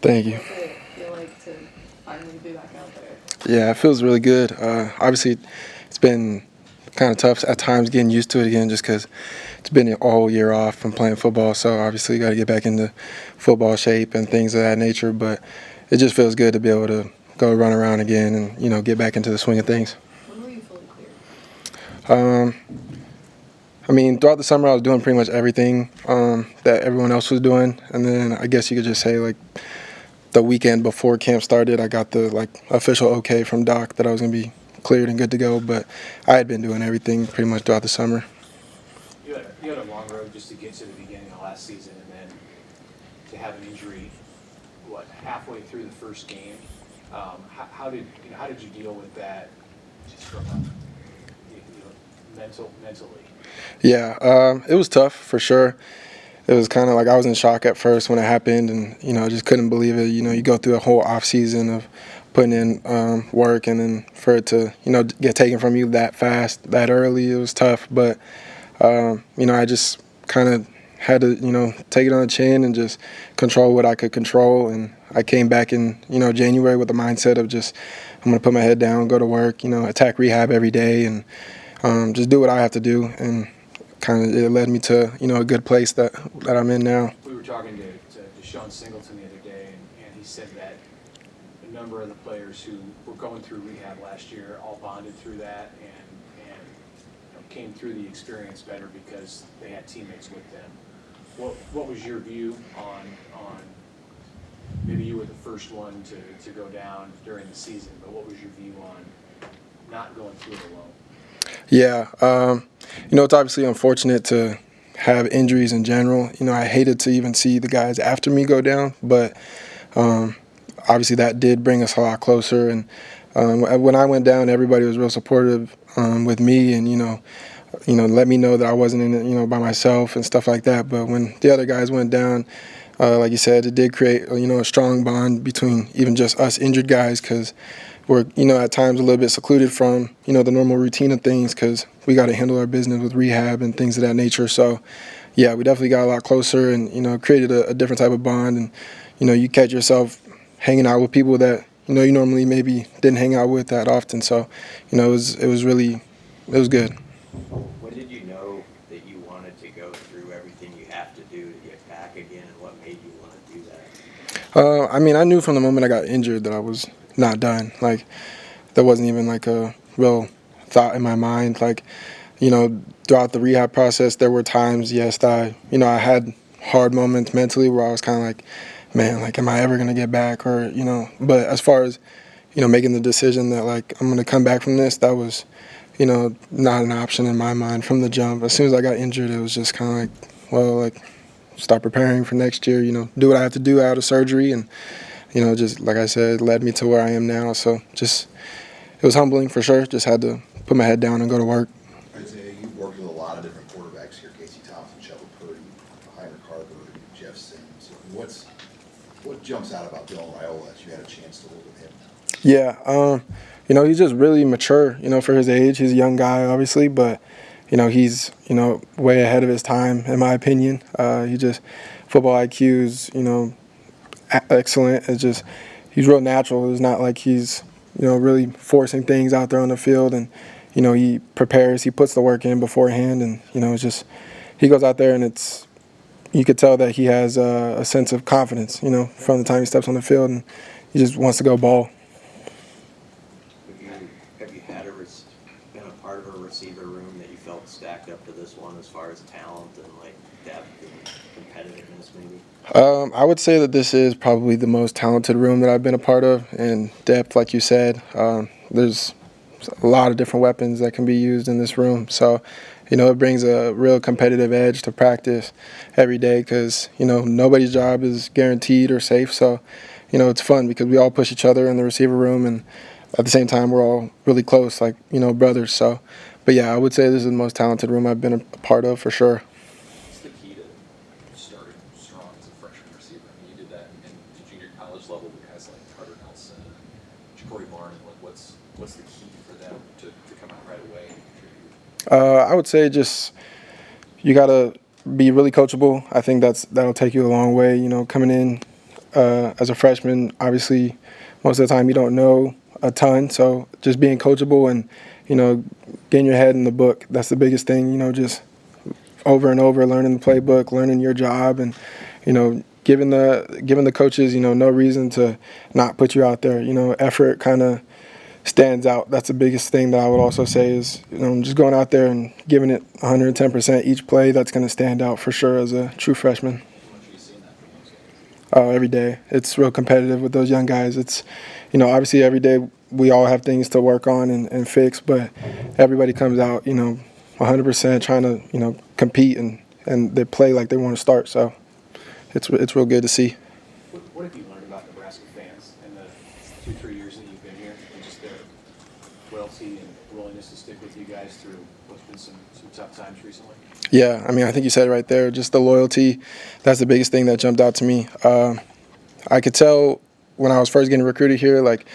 Thank you. What's it feel like to finally be back out there? Yeah, it feels really good. Obviously, it's been kind of tough at times getting used to it again just because it's been all year off from playing football. So obviously, got to get back into football shape and things of that nature. But it just feels good to be able to go run around again and, get back into the swing of things. When were you fully cleared? Um, throughout the summer, I was doing pretty much everything that everyone else was doing. And then I guess you could just say, like, the weekend before camp started, I got the official okay from Doc that I was going to be cleared and good to go. But I had been doing everything pretty much throughout the summer. You had a long road just to get to the beginning of last season, and then to have an injury, halfway through the first game. How did you deal with that, just from mentally? Yeah, it was tough for sure. It was kind of like I was in shock at first when it happened, and just couldn't believe it. You go through a whole off season of putting in work, and then for it to get taken from you that fast, that early, it was tough. But I just kind of had to take it on the chin and just control what I could control. And I came back in January with the mindset of just I'm gonna put my head down, go to work, attack rehab every day, and just do what I have to do. And kind of it led me to a good place that I'm in now. We were talking to Sean Singleton the other day, and he said that a number of the players who were going through rehab last year all bonded through that and came through the experience better because they had teammates with them. What was your view on maybe you were the first one to go down during the season, but what was your view on not going through it alone? Yeah, it's obviously unfortunate to have injuries in general. I hated to even see the guys after me go down, but obviously that did bring us a lot closer. And when I went down, everybody was real supportive with me, and let me know that I wasn't in it, by myself and stuff like that. But when the other guys went down, like you said, it did create a strong bond between even just us injured guys, because we're at times a little bit secluded from the normal routine of things because we got to handle our business with rehab and things of that nature. So yeah, we definitely got a lot closer and created a different type of bond. And you catch yourself hanging out with people that you normally maybe didn't hang out with that often. So it was good. When did you know that you wanted to go through everything you have to do to get back again, and what made you want to do that? I knew from the moment I got injured that I was not done. Like, there wasn't even like a real thought in my mind. Like, throughout the rehab process, there were times, yes, that I had hard moments mentally where I was kind of like, man, like, am I ever gonna get back? Or but as far as making the decision that like I'm gonna come back from this, that was not an option in my mind from the jump. As soon as I got injured, it was just kind of like, well, like, start preparing for next year. Do what I have to do out of surgery, and just like I said, it led me to where I am now. So just, it was humbling for sure. Just had to put my head down and go to work. Isaiah, you've worked with a lot of different quarterbacks here: Casey Thompson, Shepard Purdy, Heiner Carver, Jeff Sims. What jumps out about Dylan Raiola as you had a chance to work with him? Yeah, he's just really mature. For his age, he's a young guy, obviously, but he's way ahead of his time, in my opinion. He just football IQ is excellent. It's just he's real natural. It's not like he's really forcing things out there on the field, and he prepares, he puts the work in beforehand, and it's just he goes out there and you could tell that he has a sense of confidence from the time he steps on the field, and he just wants to go ball. Have you been a part of a receiver room that you felt stacked up to this one as far as talent and like depth and competitiveness maybe? I would say that this is probably the most talented room that I've been a part of, and depth, like you said. There's a lot of different weapons that can be used in this room. So, it brings a real competitive edge to practice every day because, nobody's job is guaranteed or safe. So, it's fun because we all push each other in the receiver room, and at the same time, we're all really close, like, brothers. So, but yeah, I would say this is the most talented room I've been a part of for sure. What's the key to starting strong as a freshman receiver? I mean, you did that in the junior college level with guys like Carter Nelson and Ja'Cory Barnes. Like, what's the key for them to come out right away and contribute? I would say just you got to be really coachable. I think that'll take you a long way. Coming in as a freshman, obviously, most of the time you don't know a ton. So just being coachable and, getting your head in the book, that's the biggest thing, just over and over, learning the playbook, learning your job, and, giving the coaches, no reason to not put you out there. Effort kind of stands out. That's the biggest thing that I would also say is, just going out there and giving it 110% each play. That's going to stand out for sure as a true freshman. Oh, every day. It's real competitive with those young guys. It's, obviously every day we all have things to work on and fix, but everybody comes out, 100% trying to, compete and they play like they want to start. So it's real good to see. What have you learned about Nebraska fans in the 2-3 years that you've been here, and just their loyalty and willingness to stick with you guys through what's been some tough times recently? Yeah, I think you said it right there. Just the loyalty, that's the biggest thing that jumped out to me. I could tell when I was first getting recruited here, like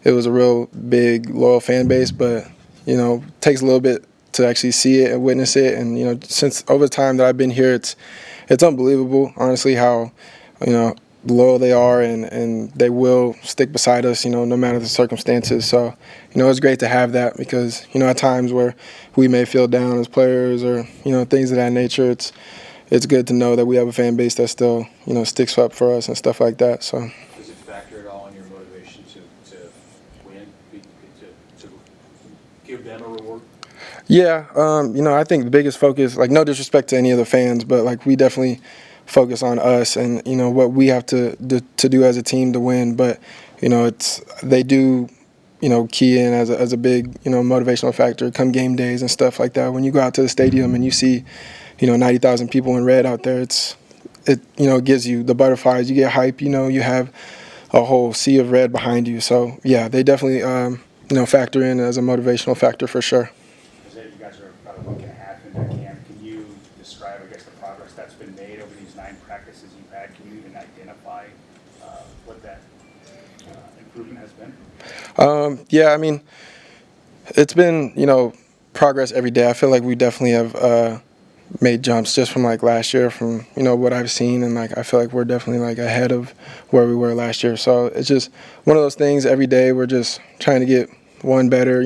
it was a real big, loyal fan base, but, it takes a little bit to actually see it and witness it. And, since over the time that I've been here, it's unbelievable, honestly, how, loyal they are and they will stick beside us, no matter the circumstances. So, it's great to have that because, at times where we may feel down as players or, things of that nature, it's good to know that we have a fan base that still, sticks up for us and stuff like that. So. Does it factor at all in your motivation to win, to give them a reward? Yeah, I think the biggest focus, like no disrespect to any of the fans, but like we definitely focus on us and, what we have to do as a team to win. But, they do, key in as a big, motivational factor come game days and stuff like that. When you go out to the stadium and you see, 90,000 people in red out there, it gives you the butterflies, you get hype, you have a whole sea of red behind you. So, yeah, they definitely, factor in as a motivational factor for sure. You guys are about a week and a half into camp. Can you describe, I guess, the progress that's been made over these 9 practices you've had? Can you even identify what that improvement has been? Yeah, it's been, progress every day. I feel like we definitely have made jumps just from like last year from, what I've seen. And like, I feel like we're definitely like ahead of where we were last year. So it's just one of those things every day. We're just trying to get one better,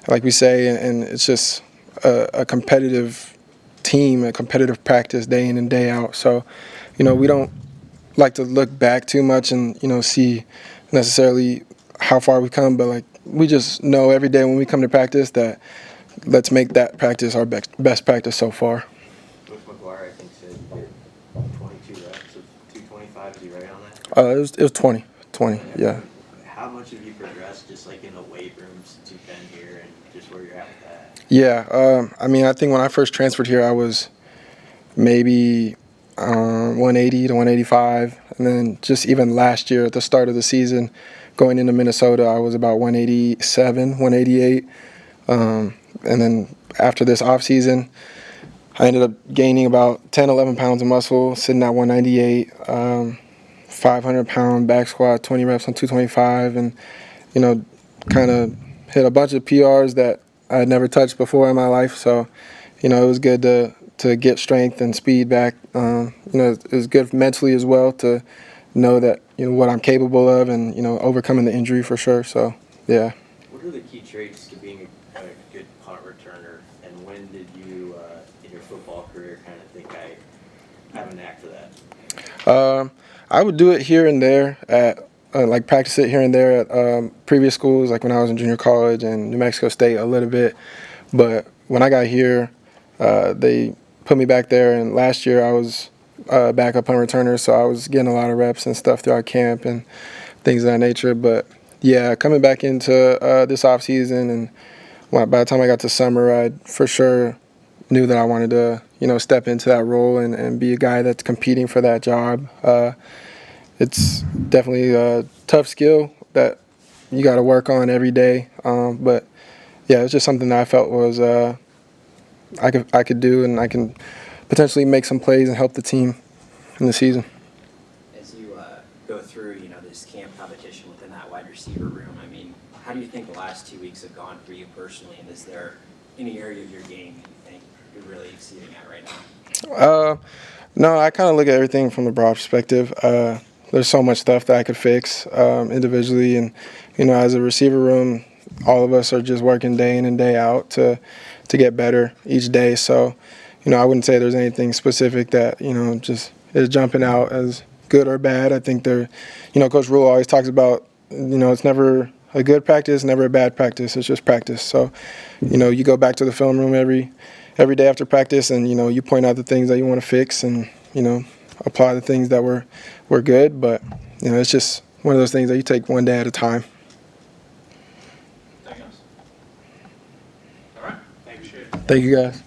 like we say, and it's just a competitive team, a competitive practice day in and day out. So, we don't like to look back too much and, see necessarily how far we've come, but like we just know every day when we come to practice that let's make that practice our best practice so far. Coach McGuire, I think, said you did 22 reps of 225. Is he right on that? It was 20, yeah. How much have you progressed just like in the weight room since you've been here and just where you're at with that? Yeah, I think when I first transferred here, I was maybe 180 to 185. And then just even last year at the start of the season, going into Minnesota, I was about 187, 188. And then after this offseason, I ended up gaining about 10, 11 pounds of muscle, sitting at 198, 500-pound back squat, 20 reps on 225, and, kind of hit a bunch of PRs that I had never touched before in my life. So, it was good to get strength and speed back. It was good mentally as well to know that, what I'm capable of and, overcoming the injury for sure. So, yeah. What are the key traits to being a good punt returner, and when did you, in your football career, kind of think I have a knack for that? I would do it here and there at like practice it here and there at previous schools, like when I was in junior college and New Mexico State a little bit. But when I got here, they put me back there, and last year I was backup punt returner, so I was getting a lot of reps and stuff throughout camp and things of that nature. But yeah, coming back into this off season, and by the time I got to summer, I for sure knew that I wanted to, step into that role and be a guy that's competing for that job. It's definitely a tough skill that you got to work on every day. But yeah, it's just something that I felt was I could do, and I can potentially make some plays and help the team in the season. As you go through, this camp competition within that wide receiver room, how do you think the last 2 weeks have gone for you personally? And is there any area of your game that you think you're really exceeding at right now? No, I kind of look at everything from the broad perspective. there's so much stuff that I could fix individually, and as a receiver room, all of us are just working day in and day out to get better each day. So, I wouldn't say there's anything specific that just is jumping out as good or bad. I think Coach Rule always talks about it's never a good practice, never a bad practice. It's just practice. So, you go back to the film room every day after practice, and you point out the things that you want to fix, and apply the things that were good. But it's just one of those things that you take one day at a time. Anything else? All right. Thank you. Thank you, guys.